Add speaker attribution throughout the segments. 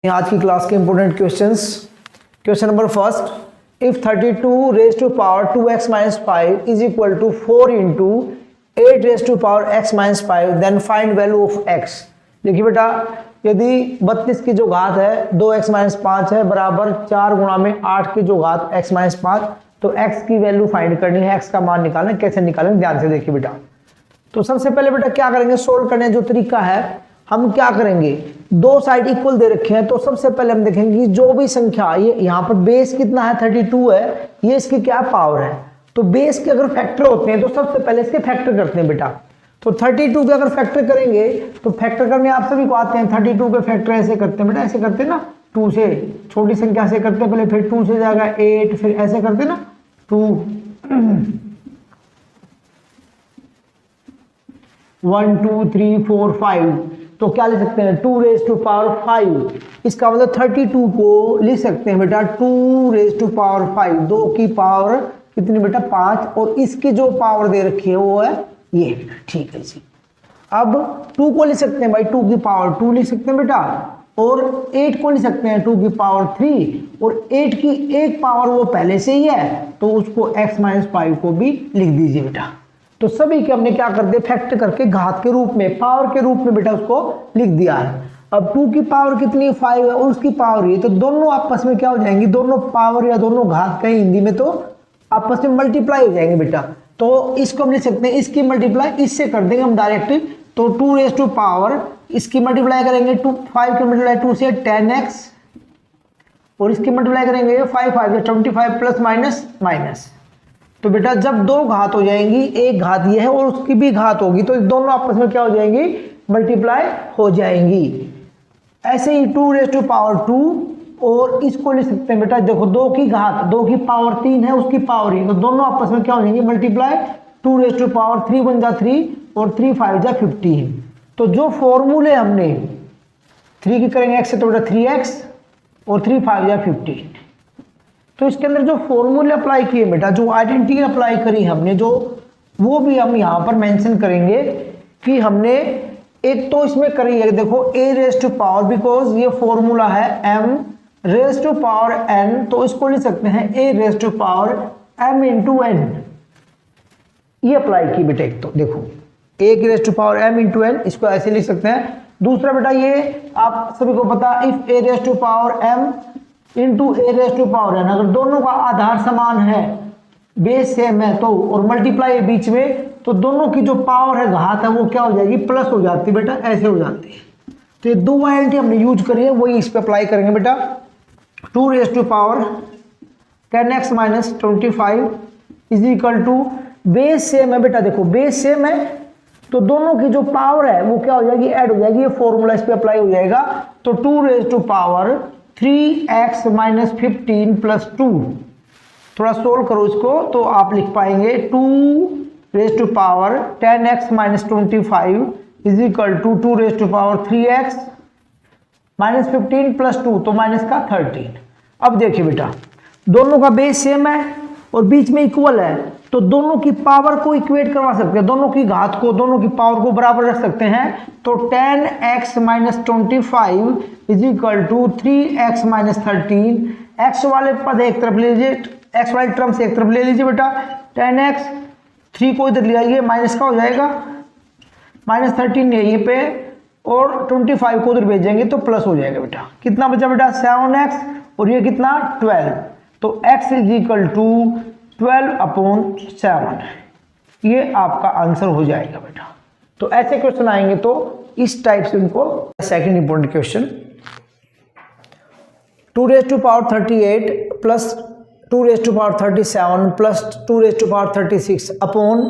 Speaker 1: आज की क्लास के important questions. Question number first, if 32 raise to power 2x minus 5 is equal to 4 into 8 raise to power x minus 5 then find value of x। देखिए बेटा, यदि 32 की जो घात है 2x माइनस 5 है बराबर 4 गुणा में 8 की जो घात x माइनस 5, तो x की वैल्यू फाइंड करनी है, x का मान निकालना है। कैसे निकालेंगे ध्यान से देखिए बेटा। तो सबसे पहले बेटा क्या करेंगे, सोल्व करने जो तरीका है हम क्या करेंगे, दो साइड इक्वल दे रखे हैं तो सबसे पहले हम देखेंगे कि जो भी संख्या ये यहाँ पर बेस कितना है 32 है, ये इसकी क्या पावर है। तो बेस के अगर फैक्टर होते हैं तो सबसे पहले इसके फैक्टर करते हैं बेटा। तो 32 के अगर फैक्टर करेंगे तो फैक्टर करने आप सभी को आते हैं। 32 के फैक्टर ऐसे करते हैं बेटा, ऐसे करते हैं ना, 2 से छोटी संख्या से करते हैं पहले, फिर 2 से जाएगा 8, फिर ऐसे करते हैं ना 2 1 2 3 4 5। तो क्या लिख सकते हैं 2 रेज टू पावर 5। इसका मतलब 32 को लिख सकते हैं बेटा 2 रेज टू पावर 5, 2 की पावर कितनी बेटा 5, और इसकी जो पावर दे रखी है वो है ये। ठीक है जी। अब 2 को लिख सकते हैं भाई 2 की पावर 2 लिख सकते हैं बेटा, और 8 को लिख सकते हैं 2 की पावर 3, और 8 की एक पावर वो पहले से ही है तो उसको x माइनस 5 को भी लिख दीजिए बेटा। तो सभी के हमने क्या कर दिया, फैक्टर करके घात के रूप में, पावर के रूप में बेटा उसको लिख दिया है। अब 2 की पावर कितनी 5 है और उसकी पावर ये, तो दोनों आपस में क्या हो जाएंगी, दोनों पावर या दोनों घात कहीं हिंदी में तो आपस में मल्टीप्लाई हो जाएंगे बेटा। तो इसको हम लिख सकते हैं, इसकी मल्टीप्लाई इससे कर देंगे हम डायरेक्टली। तो 2 रेज टू पावर इसकी मल्टीप्लाई करेंगे 5 की मल्टीप्लाई 2 से 10x, और इसकी मल्टीप्लाई करेंगे 5 5 25 प्लस माइनस माइनस। तो बेटा जब दो घात हो जाएंगी, एक घात ये है और उसकी भी घात होगी, तो दोनों आपस में क्या हो जाएंगी, मल्टीप्लाई हो जाएंगी। ऐसे ही 2 रेज टू पावर 2, और इसको लिख सकते हैं बेटा, देखो 2 की घात, 2 की पावर 3 है, उसकी पावर ही, तो दोनों आपस में क्या हो जाएंगे, मल्टीप्लाई। 2 रेज टू पावर 3 1 जा 3 और 3 5 जा 15। तो जो फॉर्मूले हमने 3 की करेंगे x से तो बेटा 3x और 3 5 जा 15। तो इसके अंदर जो फॉर्मूले अप्लाई किए बेटा, जो आइडेंटिटी अप्लाई करी हमने, जो वो भी हम यहाँ पर मेंशन करेंगे कि हमने एक तो इसमें करी है, देखो a raise to power, because ये फॉर्मूला है m raise to power n, तो इसको लिख सकते हैं a raise to power m into n। ये अप्लाई की बेटा, एक तो देखो a की raise to power m into n, इसको ऐसे लिख सकते हैं। दूसरा बेटा ये आप सभी को पता, if a raise to power m into a raise to power n, अगर दोनों का आधार समान है, बेस सेम है, तो और मल्टीप्लाई है बीच में, तो दोनों की जो पावर है, घात है, वो क्या हो जाएगी, प्लस हो जाती है बेटा, ऐसे हो जाती है। तो ये दो आइडेंटिटी हमने यूज करी है, वही इस पे अप्लाई करेंगे बेटा। 2 raise to power 10x minus 25 is equal to, base same है बेटा, देखो बेस सेम है तो दोनों की जो पावर है वो क्या हो जाएगी, ऐड हो जाएगी, ये फॉर्मूला इस पे अप्लाई हो जाएगा। तो 2 raise to power 3x minus 15 plus 2, थोड़ा सोल्व करो इसको तो आप लिख पाएंगे 2 raise to power 10x minus 25 is equal to 2 raise to power 3x minus 15 plus 2, तो माइनस का 13। अब देखिए बेटा, दोनों का बेस सेम है और बीच में इक्वल है, तो दोनों की पावर को इक्वेट करवा सकते हैं, दोनों की घात को, दोनों की पावर को बराबर रख सकते हैं। तो 10x minus 25 is equal to 3x minus 13। x वाले पद एक तरफ ले लीजिए, x वाले टर्म से एक तरफ ले लीजिए बेटा, 10x 3 को इधर ले आइए, माइनस का हो जाएगा माइनस 13 यहीं पे, और 25 को उधर भेजेंगे तो प्लस हो जाएगा बेटा। कितना बचा बेटा 7x, और ये कितना 12, तो x इज इक्वल टू 12/7। ये आपका आंसर हो जाएगा बेटा। तो ऐसे क्वेश्चन आएंगे तो इस टाइप से उनको। Second important question, 2 raise to power 38 plus 2 raise to power 37 plus 2 raise to power 36 upon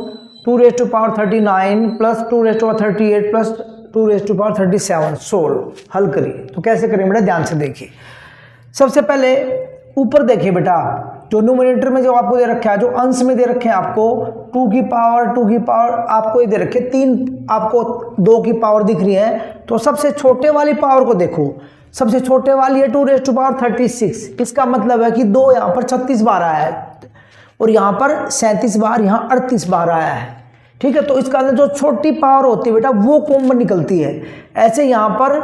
Speaker 1: 2 raise to power 39 plus 2 raise to power 38 plus 2 raise to power 37। Solve, हल करिए। तो कैसे करें बेटा, ध्यान से देखिए। सबसे पहले ऊपर देखिए बेटा, जो न्यूमरेटर में जो आपको दे रखा है, जो अंश में दे रखे हैं आपको 2 की पावर आपको ये दे रखे 3, आपको 2 की पावर दिख रही है। तो सबसे छोटे वाली पावर को देखो, सबसे छोटे वाली है 2 रेज टू पावर 36। इसका मतलब है कि 2 यहाँ पर 36 बार आया है और यहाँ पर 37 बार, यहाँ 38 बार आया है। ठीक है, तो इसका जो छोटी पावर होती है बेटा वो कॉमन निकलती है। ऐसे यहाँ पर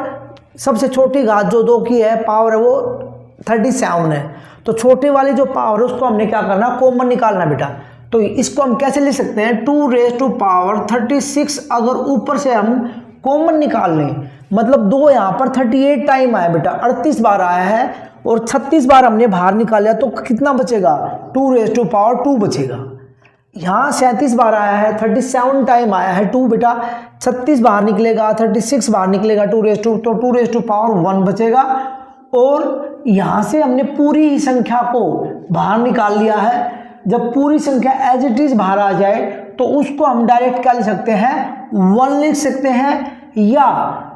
Speaker 1: सबसे छोटी घात जो 2 की है पावर है वो 37 है। तो छोटे वाली जो पावर है उसको हमने क्या करना, कॉमन निकालना बेटा। तो इसको हम कैसे ले सकते हैं, 2 रेज़ टू पावर 36 अगर ऊपर से हम कॉमन निकाल लें, मतलब 2 यहाँ पर 38 टाइम आया बेटा, 38 बार आया है और 36 बार हमने बाहर निकाला तो कितना बचेगा, 2 रेज़ टू पावर 2 बचेगा। यहाँ 37 बार आया है, 37 टाइम आया है 2 बेटा, 36 बाहर निकलेगा, 36 बाहर निकलेगा 2 रेज़ टू, तो 2 रेज़ टू पावर 1 बचेगा। और यहाँ से हमने पूरी ही संख्या को बाहर निकाल लिया है। जब पूरी संख्या एज इट इज बाहर आ जाए तो उसको हम डायरेक्ट क्या लिख सकते हैं, 1 लिख सकते हैं, या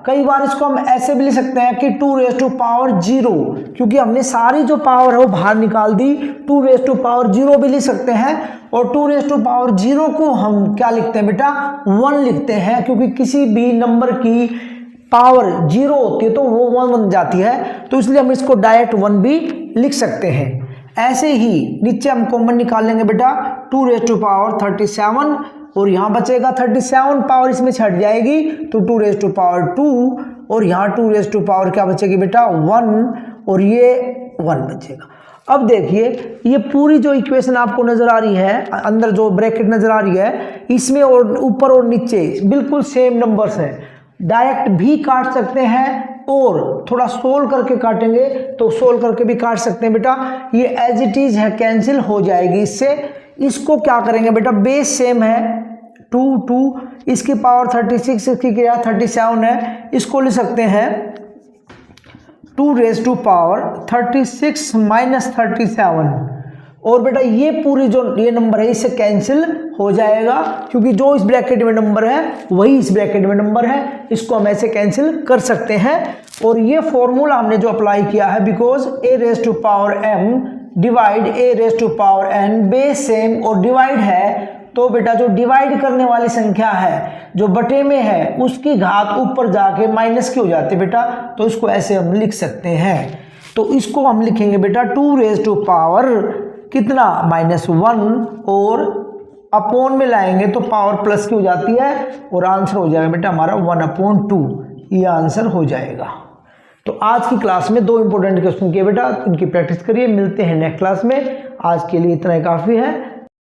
Speaker 1: कई बार इसको हम ऐसे भी लिख सकते हैं कि 2 रेज़ टू पावर 0, क्योंकि हमने सारी जो पावर है वो बाहर निकाल दी। 2 रेज़ टू पावर 0 भी लिख सकते हैं, और 2 रेज़ टू पावर 0 को हम क्या लिखते हैं बेटा, 1 लिखते हैं, क्योंकि किसी भी नंबर की पावर 0 होती है तो वो 1 बन जाती है, तो इसलिए हम इसको डायरेक्ट 1 भी लिख सकते हैं। ऐसे ही नीचे हम कॉमन निकाल लेंगे बेटा, 2 रेज़ टू पावर 37 और यहाँ बचेगा 37, पावर इसमें छट जाएगी तो 2 रेज़ टू पावर 2, और यहाँ 2 रेज़ टू पावर क्या बचेगी बेटा, 1, और ये 1 बचेगा। अब देखिए ये पूरी जो इक्वेशन आपको नजर आ रही है, अंदर जो ब्रैकेट नजर आ रही है, इसमें और ऊपर और नीचे बिल्कुल सेम नंबर्स हैं, डायरेक्ट भी काट सकते हैं और थोड़ा सोल्व करके काटेंगे तो सोल्व करके भी काट सकते हैं बेटा। ये एज इट इज है, कैंसिल हो जाएगी इससे। इसको क्या करेंगे बेटा, बेस सेम है 2, इसकी पावर 36, इसकी क्या 37 है, इसको ले सकते हैं 2 रेज़ टू पावर 36 माइनस 37, और बेटा ये पूरी जो ये नंबर है इससे कैंसिल हो जाएगा, क्योंकि जो इस ब्रैकेट में नंबर है वही इस ब्रैकेट में नंबर है, इसको हम ऐसे कैंसिल कर सकते हैं। और ये फॉर्मूला हमने जो अप्लाई किया है, because a raise to power m divide a raise to power n, base same और डिवाइड है, तो बेटा जो डिवाइड करने वाली संख्या है जो बटे में है उसकी घात ऊपर जाके माइनस की हो जाती है बेटा, तो इसको ऐसे हम लिख सकते हैं। तो इसको हम लिखेंगे बेटा 2 रेज़ टू पावर कितना, -1, और अपॉन में लाएंगे तो पावर प्लस की हो जाती है, और आंसर हो जाएगा बेटा हमारा 1/2, ये आंसर हो जाएगा। तो आज की क्लास में 2 इंपॉर्टेंट क्वेश्चन किए बेटा, इनकी प्रैक्टिस करिए, मिलते हैं नेक्स्ट क्लास में। आज के लिए इतना ही काफ़ी है।